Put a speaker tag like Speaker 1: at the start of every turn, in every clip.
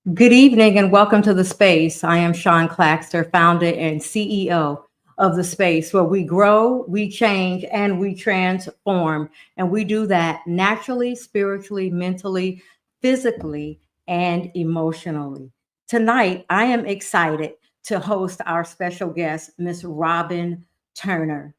Speaker 1: Good evening and welcome to the space. I am Shawn Claxton, founder and CEO of the space where we grow, we change, and we transform. And we do that naturally, spiritually, mentally, physically, and emotionally. Tonight, I am excited to host our special guest, Miss Robin Turner.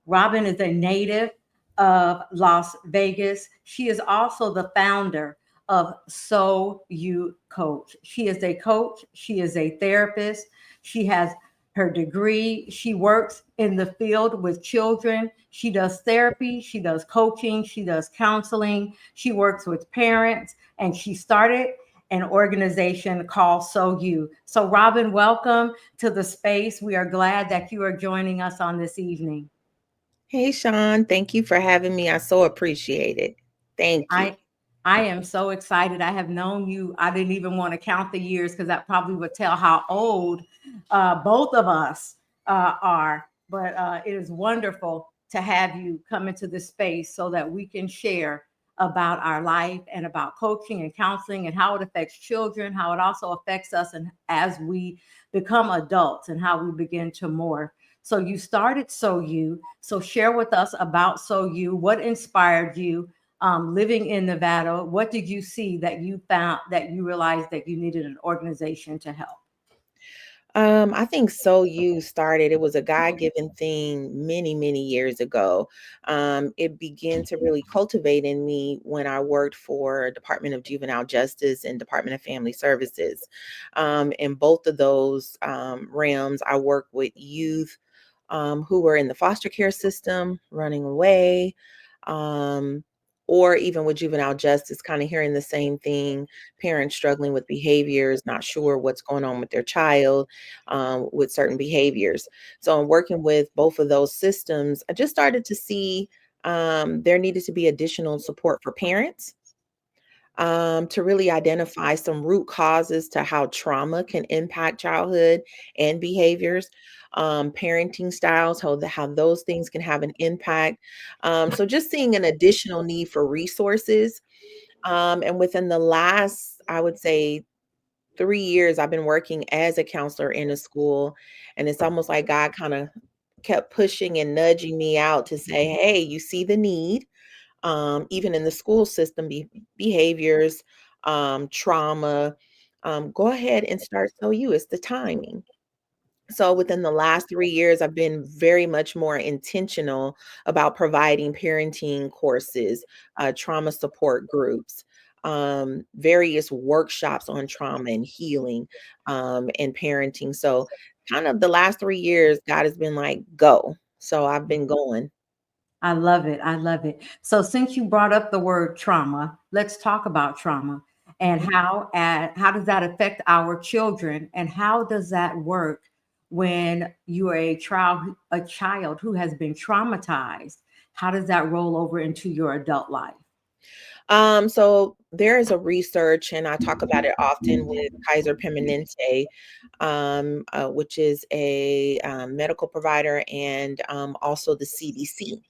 Speaker 1: Robin is a native of Las Vegas. She is also the founder of So You Coach. She is a coach, she is a therapist, she has her degree, she works in the field with children, she does therapy, she does coaching, she does counseling, she works with parents, and she started an organization called So You. So, Robin, welcome to the space. We are glad that you are joining us on this evening.
Speaker 2: Hey, Shawn, thank you for having me. I so appreciate it. Thank you.
Speaker 1: I I am so excited. I have known you. I didn't even want to count the years because that probably would tell how old both of us are. But it is wonderful to have you come into this space so that we can share about our life and about coaching and counseling and how it affects children, how it also affects us, and as we become adults and how we begin to morph. So you started So You. So share with us about So You. What inspired you? Living in Nevada, what did you see that you found that you realized that you needed an organization to help?
Speaker 2: I think So You started, it was a God-given thing many, many years ago. It began to really cultivate in me when I worked for Department of Juvenile Justice and Department of Family Services. In both of those realms, I worked with youth who were in the foster care system, running away, um, or even with juvenile justice, kind of hearing the same thing, parents struggling with behaviors, not sure what's going on with their child with certain behaviors. So, in working with both of those systems, I just started to see there needed to be additional support for parents to really identify some root causes to how trauma can impact childhood and behaviors, parenting styles, how those things can have an impact. So just seeing an additional need for resources. And within the last, I would say, 3 years, I've been working as a counselor in a school, and it's almost like God kind of kept pushing and nudging me out to say, "Hey, you see the need." Even in the school system, behaviors, trauma. Go ahead and start So You. It's the timing. So within the last 3 years, I've been very much more intentional about providing parenting courses, trauma support groups, various workshops on trauma and healing and parenting. So kind of the last 3 years, God has been like, go. So I've been going.
Speaker 1: I love it. I love it. So since you brought up the word trauma, let's talk about trauma and how does that affect our children and how does that work when you are a child who has been traumatized? How does that roll over into your adult life?
Speaker 2: So there is a research, and I talk about it often with Kaiser Permanente, which is a medical provider and also the CDC.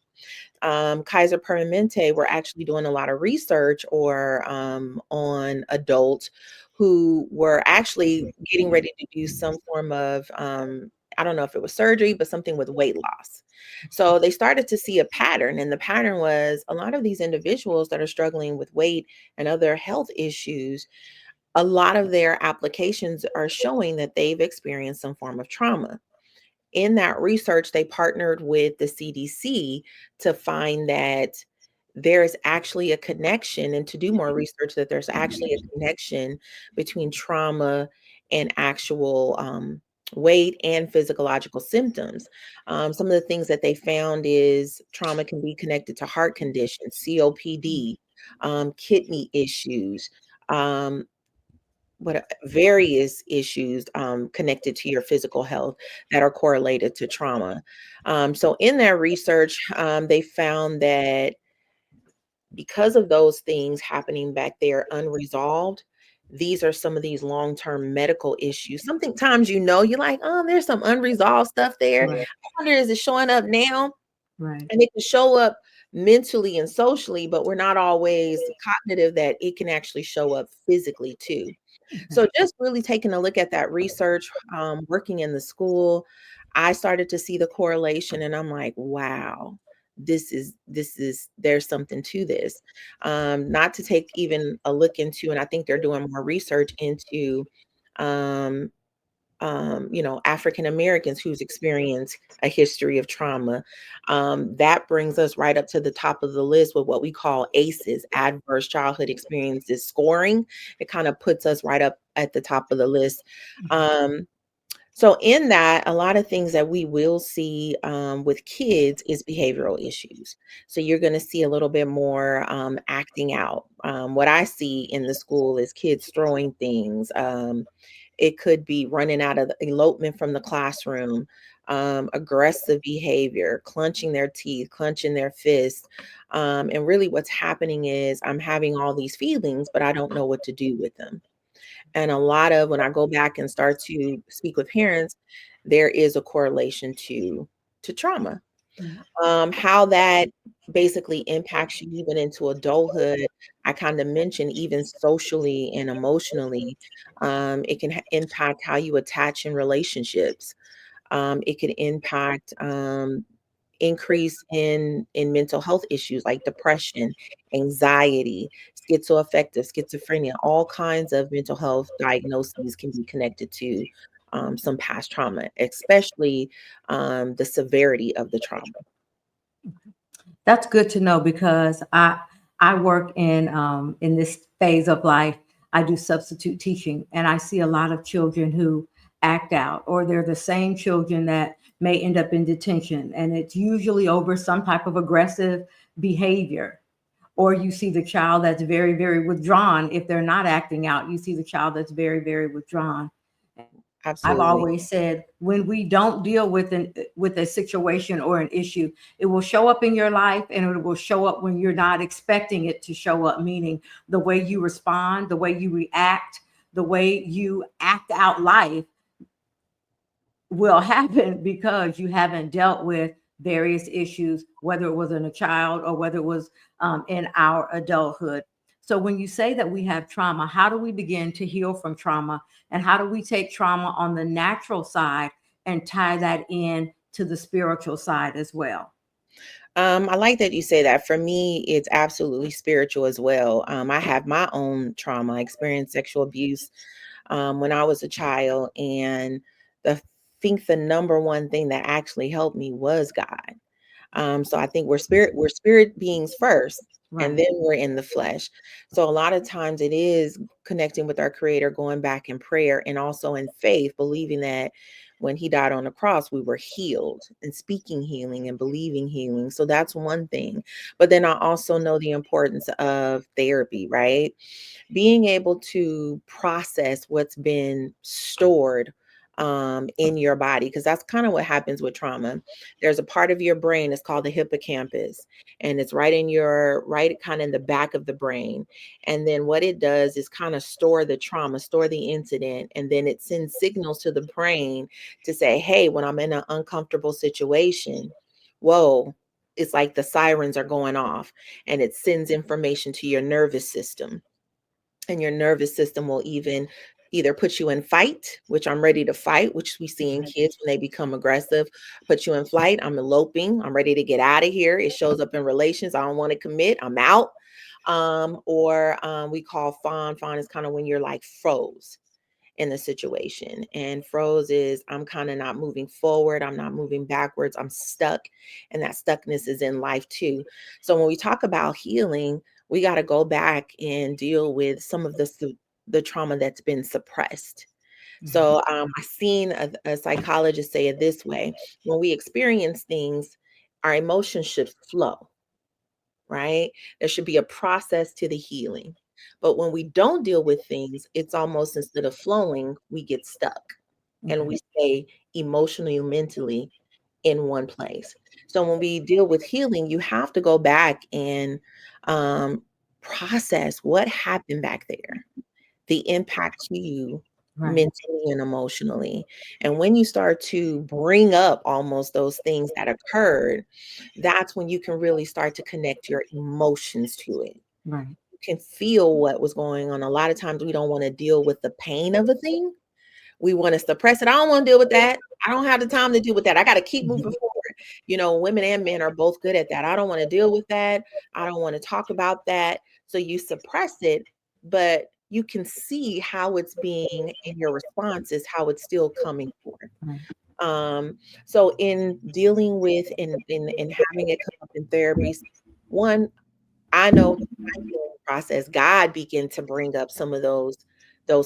Speaker 2: Kaiser Permanente were actually doing a lot of research or on adults who were actually getting ready to do some form of I don't know if it was surgery, but something with weight loss. So they started to see a pattern, and the pattern was a lot of these individuals that are struggling with weight and other health issues, a lot of their applications are showing that they've experienced some form of trauma. In that research, they partnered with the CDC to find that there's actually a connection and to do more research that there's actually a connection between trauma and actual weight and physiological symptoms. Some of the things that they found is trauma can be connected to heart conditions, COPD, kidney issues, um, various issues connected to your physical health that are correlated to trauma. So in their research, they found that because of those things happening back there unresolved, these are some of these long-term medical issues. Sometimes you're like, oh, there's some unresolved stuff there.
Speaker 1: Right,
Speaker 2: I wonder, is it showing up now?
Speaker 1: right.
Speaker 2: And it can show up mentally and socially, but we're not always cognitive that it can actually show up physically too. So just really taking a look at that research, working in the school, I started to see the correlation and I'm like, wow, this is there's something to this. Not to take even a look into, and I think they're doing more research into um African Americans who's experienced a history of trauma. That brings us right up to the top of the list with what we call ACEs, adverse childhood experiences scoring. It kind of puts us right up at the top of the list. Um, so in that, a lot of things that we will see with kids is behavioral issues. So you're going to see a little bit more acting out. What I see in the school is kids throwing things. It could be running out of the elopement from the classroom, aggressive behavior, clenching their teeth, clenching their fists. And really what's happening is I'm having all these feelings, but I don't know what to do with them. And a lot of when I go back and start to speak with parents, there is a correlation to trauma. How that basically impacts you even into adulthood, I kind of mentioned even socially and emotionally. It can impact how you attach in relationships. It can impact increase in mental health issues like depression, anxiety, schizoaffective, schizophrenia, all kinds of mental health diagnoses can be connected to some past trauma, especially the severity of the trauma.
Speaker 1: That's good to know because I work in this phase of life. I do substitute teaching, and I see a lot of children who act out, or they're the same children that may end up in detention, and it's usually over some type of aggressive behavior. Or you see the child that's very, very withdrawn. If they're not acting out, you see the child that's very, very withdrawn. I've
Speaker 2: Absolutely.
Speaker 1: always said when we don't deal with a situation or an issue, it will show up in your life and it will show up when you're not expecting it to show up, meaning the way you respond, the way you react, the way you act out life will happen because you haven't dealt with various issues, whether it was in a child or whether it was in our adulthood. So, when you say that we have trauma, how do we begin to heal from trauma? And how do we take trauma on the natural side and tie that in to the spiritual side as well?
Speaker 2: I like that you say that. For me, it's absolutely spiritual as well. I have my own trauma. I experienced sexual abuse when I was a child, and the think the number one thing that actually helped me was God. So I think we're spirit beings first, and
Speaker 1: Right.
Speaker 2: then we're in the flesh. So a lot of times it is connecting with our creator, going back in prayer and also in faith, believing that when he died on the cross, we were healed and speaking healing and believing healing. So that's one thing. But then I also know the importance of therapy, right? Being able to process what's been stored in your body, because that's kind of what happens with trauma. There's a part of your brain, it's called the hippocampus, and it's right in your right kind of in the back of the brain. And then what it does is kind of store the trauma, store the incident, and then it sends signals to the brain to say, hey, when I'm in an uncomfortable situation, whoa, it's like the sirens are going off, and it sends information to your nervous system, and your nervous system will either put you in fight, which I'm ready to fight, which we see in
Speaker 1: Right.
Speaker 2: kids when they become aggressive, put you in flight, I'm eloping, I'm ready to get out of here. It shows up in relations, I don't want to commit, I'm out. Or we call fawn. Fawn is kind of when you're like froze in the situation. And froze is I'm kind of not moving forward, I'm not moving backwards, I'm stuck. And that stuckness is in life too. So when we talk about healing, we got to go back and deal with some of the trauma that's been suppressed. So I seen a psychologist say it this way: when we experience things, our emotions should flow, right? There should be a process to the healing. But when we don't deal with things, it's almost instead of flowing, we get stuck and
Speaker 1: Okay.
Speaker 2: we stay emotionally, mentally in one place. So when we deal with healing, you have to go back and um, process what happened back there, the impact to you
Speaker 1: Right.
Speaker 2: mentally and emotionally. And when you start to bring up almost those things that occurred, that's when you can really start to connect your emotions to it.
Speaker 1: Right.
Speaker 2: can feel what was going on. A lot of times we don't want to deal with the pain of a thing. We want to suppress it. I don't want to deal with that. I don't have the time to deal with that. I got to keep moving
Speaker 1: Mhm.
Speaker 2: forward. Women and men are both good at that. I don't want to deal with that. I don't want to talk about that. So you suppress it, but you can see how it's being in your responses, how it's still coming forth.
Speaker 1: Right.
Speaker 2: Um, so in dealing with and having it come up in therapies, one, I know through my healing process, God began to bring up some of those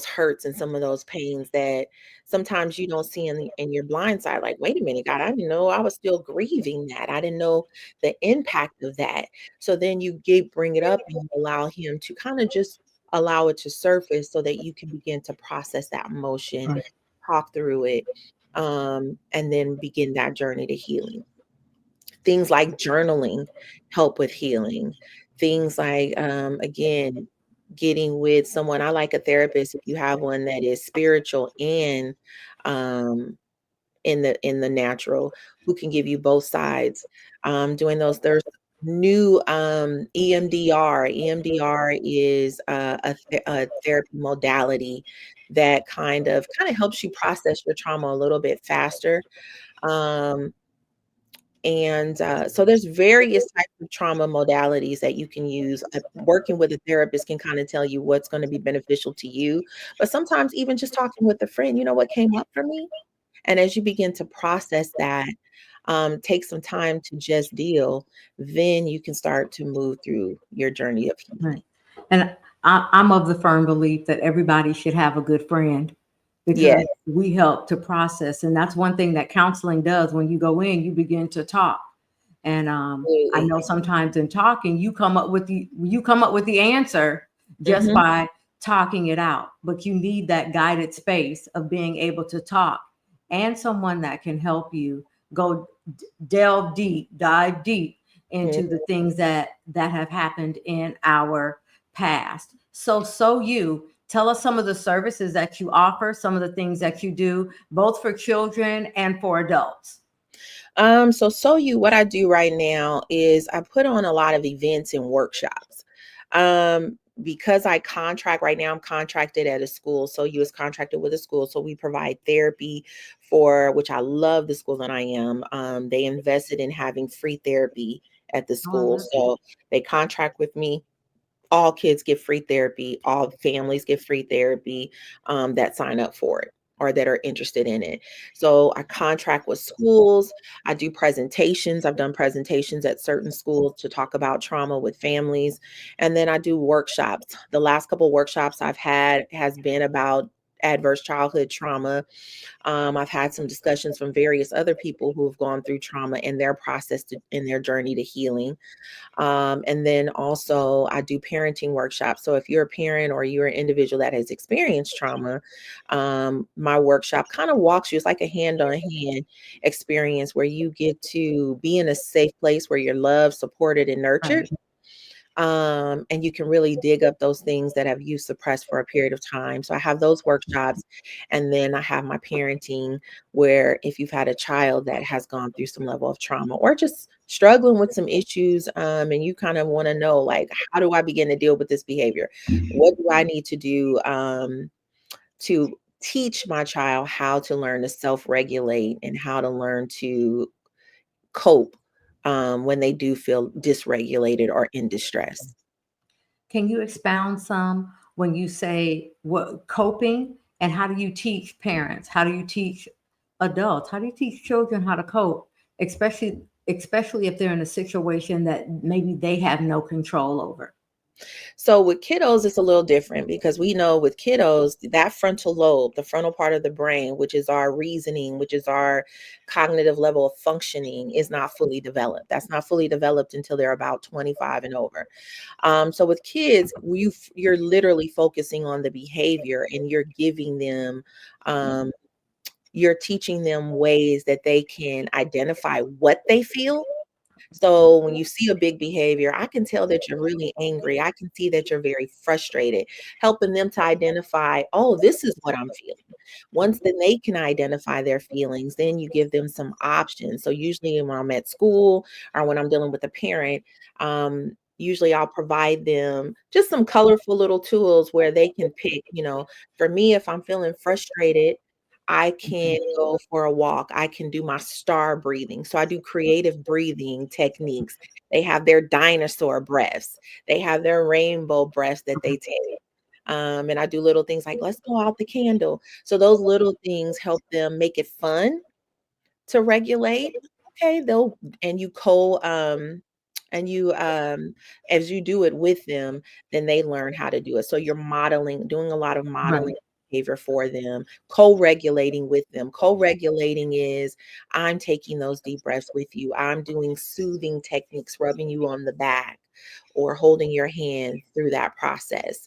Speaker 2: hurts and some of those pains that sometimes you don't see in your blind side. Like, wait a minute, God, I didn't know I was still grieving that. I didn't know the impact of that. So then you bring it up and you allow Him to kind of just allow it to surface so that you can begin to process that emotion,
Speaker 1: Right.
Speaker 2: talk through it, and then begin that journey to healing. Things like journaling help with healing. Things like, again, getting with someone. I like a therapist if you have one that is spiritual and um, in the natural, who can give you both sides. Doing those, there's new EMDR. EMDR is a therapy modality that kind of helps you process your trauma a little bit faster. Um, and so there's various types of trauma modalities that you can use. Working with a therapist can kind of tell you what's going to be beneficial to you. But sometimes even just talking with a friend, what came up for me? And as you begin to process that, take some time to just deal, then you can start to move through your journey of healing.
Speaker 1: Right. And I'm of the firm belief that everybody should have a good friend
Speaker 2: Yes,
Speaker 1: because we help to process. And that's one thing that counseling does. When you go in, you begin to talk. And I
Speaker 2: absolutely.
Speaker 1: know sometimes in talking, you come up with the answer just
Speaker 2: Hmm.
Speaker 1: by talking it out. But you need that guided space of being able to talk and someone that can help you go delve deep, dive deep into the things that have happened in our past. So you tell us some of the services that you offer, some of the things that you do, both for children and for adults.
Speaker 2: So you, what I do right now is I put on a lot of events and workshops. Because I contract right now, I'm contracted at a school. So you is contracted with a school. So we provide therapy for, which I love the school that I am. They invested in having free therapy at the
Speaker 1: Oh, I
Speaker 2: school.
Speaker 1: love
Speaker 2: So they contract with me. All kids get free therapy, all families get free therapy, that sign up for it or that are interested in it. So I contract with schools. I do presentations. I've done presentations at certain schools to talk about trauma with families. And then I do workshops. The last couple workshops I've had has been about adverse childhood trauma. I've had some discussions from various other people who have gone through trauma in their process in their journey to healing. And then also, I do parenting workshops. So if you're a parent or you're an individual that has experienced trauma, my workshop kind of walks you. It's like a hand-on-hand experience where you get to be in a safe place where you're loved, supported, and nurtured.
Speaker 1: right.
Speaker 2: And you can really dig up those things that have you suppressed for a period of time. So I have those workshops, and then I have my parenting, where if you've had a child that has gone through some level of trauma or just struggling with some issues, and you kind of want to know, like, how do I begin to deal with this behavior? What do I need to do to teach my child how to learn to self-regulate and how to learn to cope when they do feel dysregulated or in distress?
Speaker 1: Can you expound some when you say what coping, and how do you teach parents? How do you teach adults? How do you teach children how to cope, especially if they're in a situation that maybe they have no control over?
Speaker 2: So with kiddos, it's a little different because we know with kiddos, that frontal lobe, the frontal part of the brain, which is our reasoning, which is our cognitive level of functioning, is not fully developed. That's not fully developed until they're about 25 and over. So with kids, you're literally focusing on the behavior and you're giving them, you're teaching them ways that they can identify what they feel. So when you see a big behavior, I can tell that you're really angry. I can see that you're very frustrated, helping them to identify, oh, this is what I'm feeling. Once then they can identify their feelings, then you give them some options. So usually when I'm at school or when I'm dealing with a parent, usually I'll provide them just some colorful little tools where they can pick, for me, if I'm feeling frustrated, I can go for a walk. I can do my star breathing. So I do creative breathing techniques. They have their dinosaur breaths. They have their rainbow breaths that they take. And I do little things like, let's go out the candle. So those little things help them make it fun to regulate. Okay, they'll and you co and you as you do it with them, then they learn how to do it. So you're modeling, doing a lot of
Speaker 1: Right.
Speaker 2: modeling behavior for them, co-regulating with them. Co-regulating is I'm taking those deep breaths with you. I'm doing soothing techniques, rubbing you on the back or holding your hand through that process.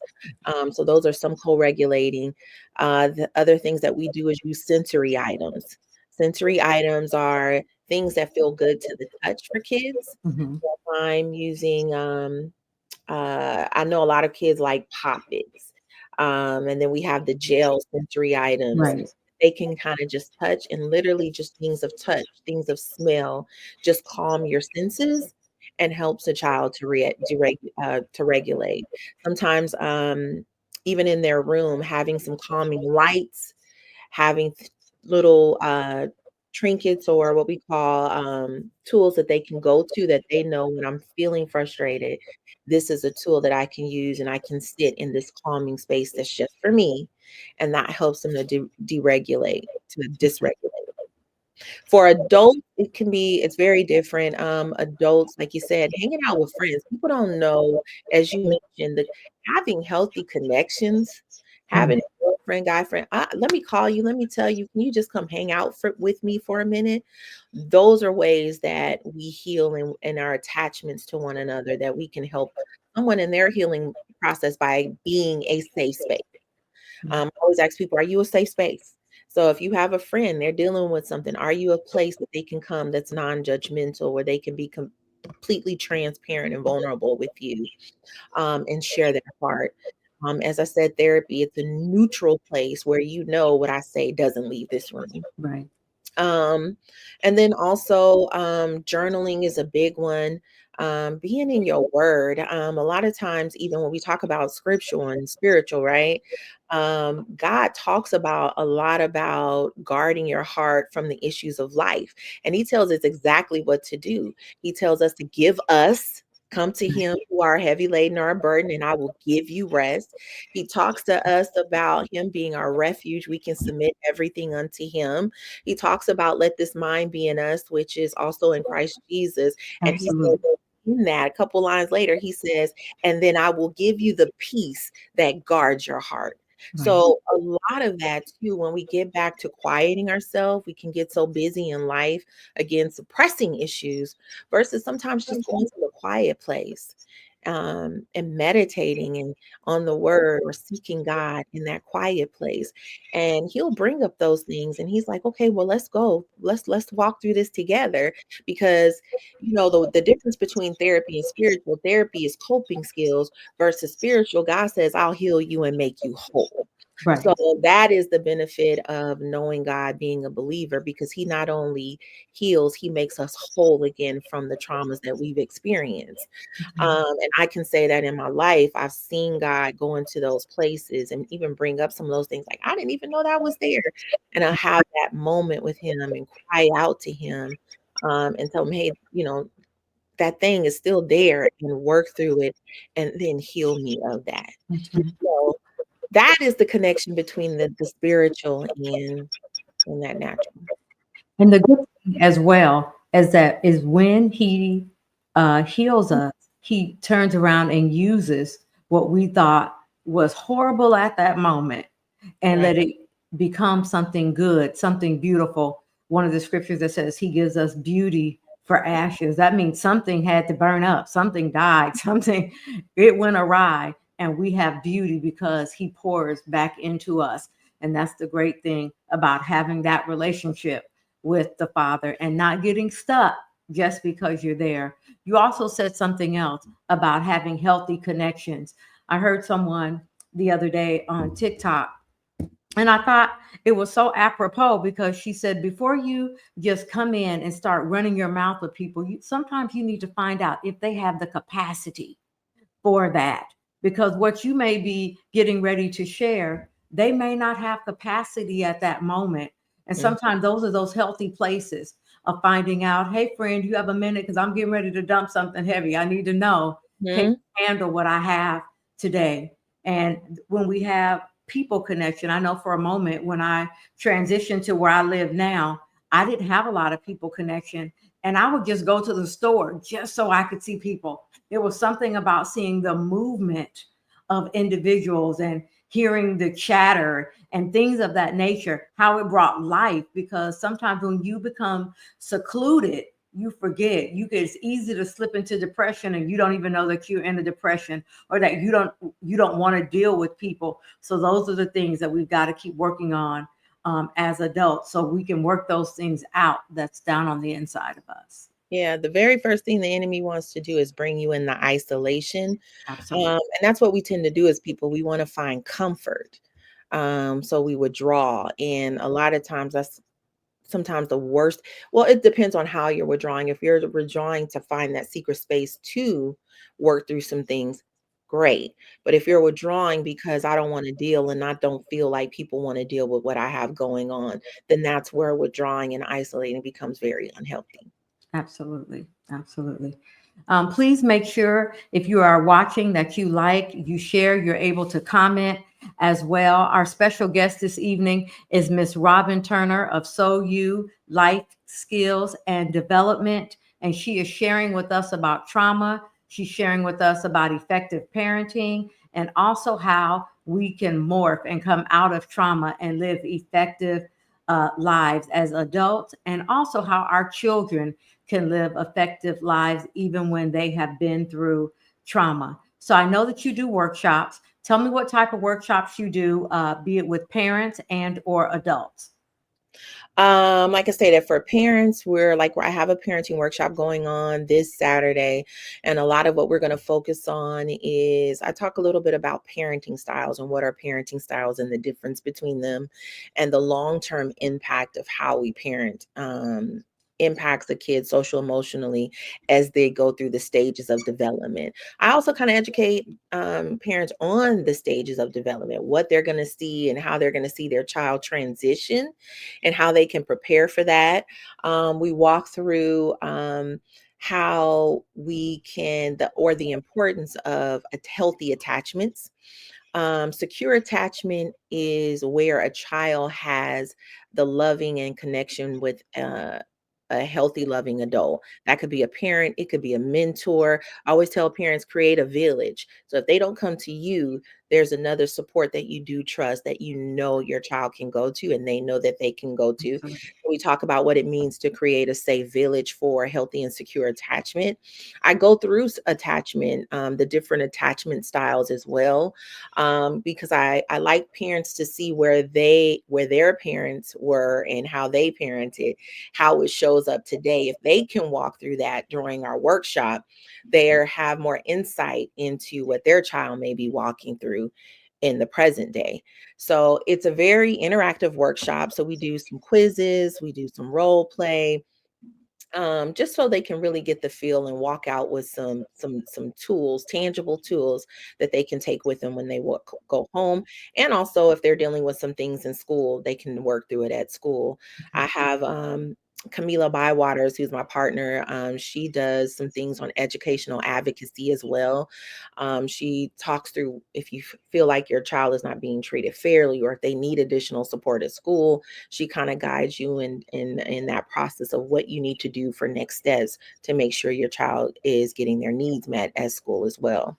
Speaker 2: So those are some co-regulating. The other things that we do is use sensory items. Sensory items are things that feel good to the touch for kids.
Speaker 1: Hmm.
Speaker 2: I'm using, I know a lot of kids like Poppets. And then we have the gel sensory items.
Speaker 1: Right.
Speaker 2: They can kind of just touch and literally just things of touch, things of smell, just calm your senses and helps a child to regulate. Sometimes, even in their room, having some calming lights, having little trinkets or what we call tools that they can go to that they know when I'm feeling frustrated. This is a tool that I can use and I can sit in this calming space that's just for me. And that helps them to deregulate, to dysregulate. For adults, it's very different. Adults, like you said, hanging out with friends, people don't know, as you mentioned, having healthy connections, having a girlfriend, guy friend, let me call you, let me tell you, can you just come hang out with me for a minute? Those are ways that we heal in our attachments to one another, that we can help someone in their healing process by being a safe space. I always ask people, are you a safe space? So if you have a friend, they're dealing with something, are you a place that they can come that's non-judgmental, where they can be completely transparent and vulnerable with you, and share their heart? As I said, therapy, it's a neutral place where what I say doesn't leave this room.
Speaker 1: Right.
Speaker 2: Um, and then also, journaling is a big one. Being in your word. A lot of times, even when we talk about scriptural and spiritual, right? God talks about a lot about guarding your heart from the issues of life. And he tells us exactly what to do. He tells us to come to him who are heavy laden or burdened, and I will give you rest. He talks to us about him being our refuge. We can submit everything unto him. He talks about let this mind be in us, which is also in Christ Jesus. And he says
Speaker 1: Absolutely.
Speaker 2: in that, a couple lines later, he says, and then I will give you the peace that guards your heart.
Speaker 1: Right.
Speaker 2: So a lot of that too, when we get back to quieting ourselves, we can get so busy in life, again, suppressing issues versus sometimes just going to the quiet place, and meditating and on the word or seeking God in that quiet place. And he'll bring up those things. And he's like, okay, well, let's go. Let's walk through this together, because the difference between therapy and spiritual therapy is coping skills versus spiritual. God says, I'll heal you and make you whole.
Speaker 1: Right.
Speaker 2: So that is the benefit of knowing God, being a believer, because he not only heals, he makes us whole again from the traumas that we've experienced. And I can say that in my life, I've seen God go into those places and even bring up some of those things like, I didn't even know that was there. And I have that moment with him and cry out to him, and tell him, hey, that thing is still there, and work through it and then heal me of that.
Speaker 1: Mhm.
Speaker 2: So that is the connection between the spiritual and that natural.
Speaker 1: And the good thing as well as that is when he heals us, he turns around and uses what we thought was horrible at that moment and
Speaker 2: Right.
Speaker 1: let it become something good, something beautiful. One of the scriptures that says he gives us beauty for ashes. That means something had to burn up, something died, something, it went awry, and we have beauty because he pours back into us. And that's the great thing about having that relationship with the Father and not getting stuck just because you're there. You also said something else about having healthy connections. I heard someone the other day on TikTok, and I thought it was so apropos because she said, before you just come in and start running your mouth with people, sometimes you need to find out if they have the capacity. for that, because what you may be getting ready to share, they may not have capacity at that moment. And sometimes those are those healthy places of finding out, hey, friend, you have a minute because I'm getting ready to dump something heavy. I need to know, can
Speaker 2: Mhm.
Speaker 1: you handle what I have today? And when we have people connection, I know for a moment when I transitioned to where I live now, I didn't have a lot of people connection. And I would just go to the store just so I could see people. There was something about seeing the movement of individuals and hearing the chatter and things of that nature, how it brought life. Because sometimes when you become secluded, you forget. It's easy to slip into depression and you don't even know that you're in a depression, or that you don't want to deal with people. So those are the things that we've got to keep working on as adults, so we can work those things out that's down on the inside of us.
Speaker 2: Yeah, the very first thing the enemy wants to do is bring you in the isolation.
Speaker 1: Absolutely.
Speaker 2: And that's what we tend to do as people. We want to find comfort. So we withdraw. And a lot of times that's sometimes the worst. Well, it depends on how you're withdrawing. If you're withdrawing to find that secret space to work through some things, great. But if you're withdrawing because I don't want to deal and I don't feel like people want to deal with what I have going on, then that's where withdrawing and isolating becomes very unhealthy.
Speaker 1: Absolutely. Absolutely. Please make sure if you are watching that you share, you're able to comment as well. Our special guest this evening is Miss Robin Turner of So You Life Skills and Development. And she is sharing with us about trauma. She's sharing with us about effective parenting and also how we can morph and come out of trauma and live effective lives as adults, and also how our children can live effective lives even when they have been through trauma. So I know that you do workshops. Tell me what type of workshops you do, be it with parents and or adults.
Speaker 2: Like I stated, for parents, I have a parenting workshop going on this Saturday. And a lot of what we're going to focus on is I talk a little bit about parenting styles and what are parenting styles and the difference between them and the long-term impact of how we parent. Impacts the kids social emotionally as they go through the stages of development. I also kind of educate parents on the stages of development, what they're going to see and how they're going to see their child transition and how they can prepare for that. We walk through how we can, the importance of healthy attachments. Secure attachment is where a child has the loving and connection with a healthy, loving adult. That could be a parent, it could be a mentor. I always tell parents create a village. So if they don't come to you, there's another support that you do trust that you know your child can go to and they know that they can go to. We talk about what it means to create a safe village for healthy and secure attachment. I go through attachment, the different attachment styles as well, because I like parents to see where their parents were and how they parented, how it shows up today. If they can walk through that during our workshop, they have more insight into what their child may be walking through in the present day. So it's a very interactive workshop. So we do some quizzes, we do some role play, just so they can really get the feel and walk out with some tools, tangible tools that they can take with them when they go home. And also, if they're dealing with some things in school, they can work through it at school. I have Camila Bywaters, who's my partner. She does some things on educational advocacy as well. She talks through if you feel like your child is not being treated fairly or if they need additional support at school, she kind of guides you in that process of what you need to do for next steps to make sure your child is getting their needs met at school as well.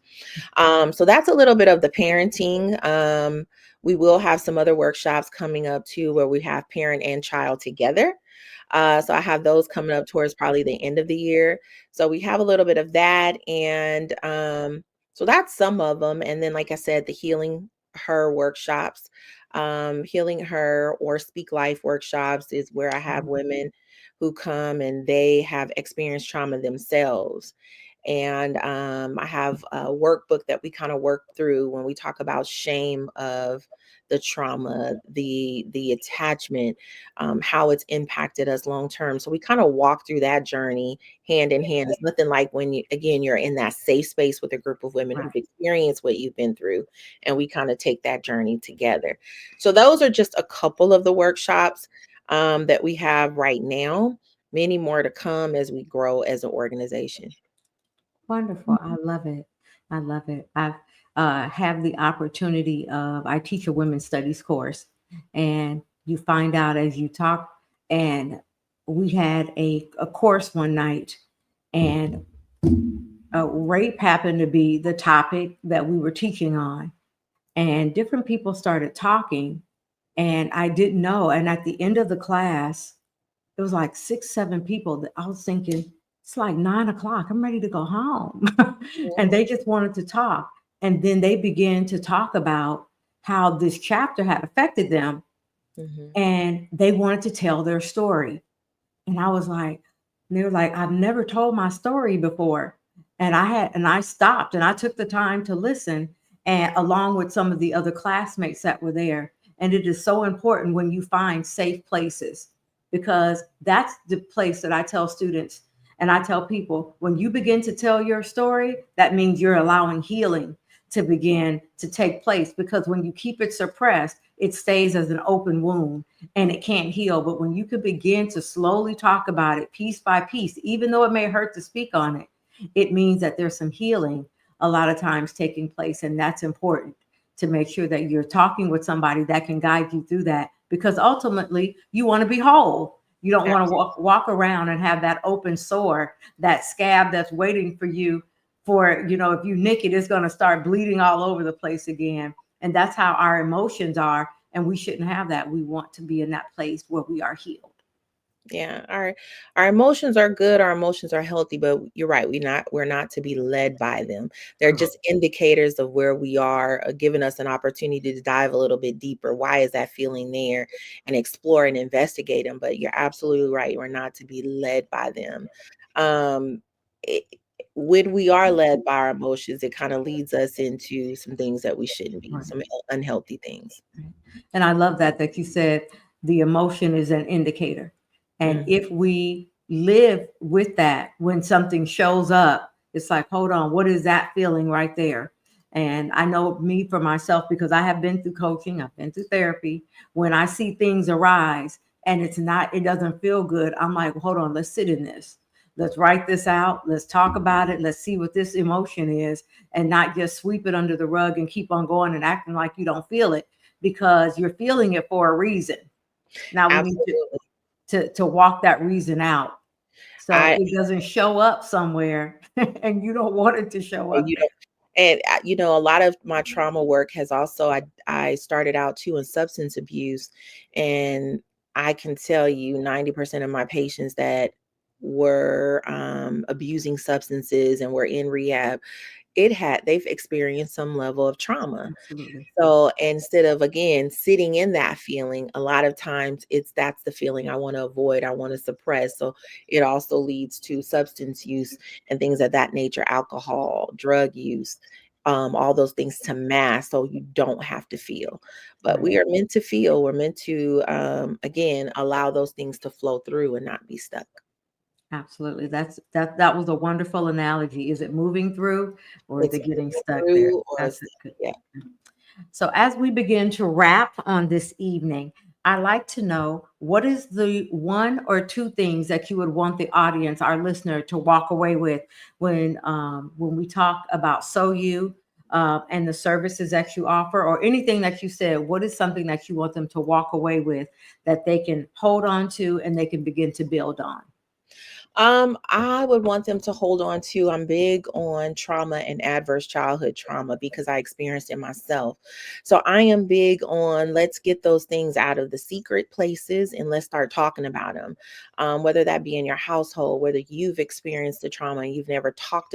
Speaker 2: So that's a little bit of the parenting. We will have some other workshops coming up too, where we have parent and child together. So I have those coming up towards probably the end of the year. So we have a little bit of that. And so that's some of them. And then, like I said, the Healing Her workshops, Healing Her or Speak Life workshops is where I have women who come and they have experienced trauma themselves. And I have a workbook that we kind of work through when we talk about shame of the trauma, the attachment, how it's impacted us long term. So we kind of walk through that journey hand in hand. It's nothing like when you again you're in that safe space with a group of women
Speaker 1: Right.
Speaker 2: who've experienced what you've been through, and we kind of take that journey together. So those are just a couple of the workshops that we have right now. Many more to come as we grow as an organization.
Speaker 1: Wonderful. I love it. I love it. I've have the opportunity of I teach a women's studies course, and you find out as you talk. And we had a course one night, and rape happened to be the topic that we were teaching on, and different people started talking, and I didn't know. And at the end of the class, it was like 6, 7 people that I was thinking, it's like 9 o'clock. I'm ready to go home. And they just wanted to talk. And then they began to talk about how this chapter had affected them,
Speaker 2: Mhm.
Speaker 1: and they wanted to tell their story. And I was like, and they were like, I've never told my story before. And I stopped and I took the time to listen, and along with some of the other classmates that were there. And it is so important when you find safe places, because that's the place that I tell students and I tell people, when you begin to tell your story, that means you're allowing healing to begin to take place, because when you keep it suppressed, it stays as an open wound and it can't heal. But when you can begin to slowly talk about it piece by piece, even though it may hurt to speak on it, it means that there's some healing a lot of times taking place. And that's important, to make sure that you're talking with somebody that can guide you through that, because ultimately you want to be whole. You don't want to walk around and have that open sore, that scab that's waiting for you for, if you nick it, it's going to start bleeding all over the place again. And that's how our emotions are. And we shouldn't have that. We want to be in that place where we are healed.
Speaker 2: Yeah, our emotions are good, our emotions are healthy, but you're right, we're not to be led by them. They're
Speaker 1: Correct.
Speaker 2: just indicators of where we are, giving us an opportunity to dive a little bit deeper. Why is that feeling there? And explore and investigate them. But you're absolutely right, we're not to be led by them. Um, it, when we are led by our emotions, it kind of leads us into some things that we shouldn't be,
Speaker 1: Right.
Speaker 2: some unhealthy things.
Speaker 1: Right. And I love that you said the emotion is an indicator. And
Speaker 2: Mhm.
Speaker 1: if we live with that, when something shows up, it's like, hold on, what is that feeling right there? And I know me for myself, because I have been through coaching, I've been through therapy. When I see things arise and it doesn't feel good, I'm like, hold on, let's sit in this. Let's write this out. Let's talk about it. Let's see what this emotion is, and not just sweep it under the rug and keep on going and acting like you don't feel it, because you're feeling it for a reason. Now we need
Speaker 2: Absolutely.
Speaker 1: to walk that reason out, so
Speaker 2: I
Speaker 1: it doesn't show up somewhere and you don't want it to show
Speaker 2: and
Speaker 1: up
Speaker 2: you
Speaker 1: there.
Speaker 2: don't and, a lot of my trauma work has also I started out too in substance abuse, and I can tell you 90% of my patients that were, abusing substances and were in rehab, they've experienced some level of trauma.
Speaker 1: Absolutely.
Speaker 2: So instead of again sitting in that feeling, a lot of times that's the feeling I want to avoid, I want to suppress. So it also leads to substance use and things of that nature, alcohol, drug use, all those things to mask so you don't have to feel. But
Speaker 1: Right.
Speaker 2: we are meant to feel, we're meant to again allow those things to flow through and not be stuck.
Speaker 1: Absolutely. That was a wonderful analogy. Is it moving through, or is
Speaker 2: It's
Speaker 1: it getting
Speaker 2: moving
Speaker 1: stuck there?
Speaker 2: through or
Speaker 1: That's
Speaker 2: it's,
Speaker 1: a good.
Speaker 2: yeah.
Speaker 1: So, as we begin to wrap on this evening, I'd like to know, what is the one or two things that you would want the audience, our listener, to walk away with when we talk about So You, and the services that you offer, or anything that you said. What is something that you want them to walk away with, that they can hold on to and they can begin to build on?
Speaker 2: I would want them to hold on to, I'm big on trauma and adverse childhood trauma because I experienced it myself. So I am big on let's get those things out of the secret places and let's start talking about them. Whether that be in your household, whether you've experienced the trauma and you've never talked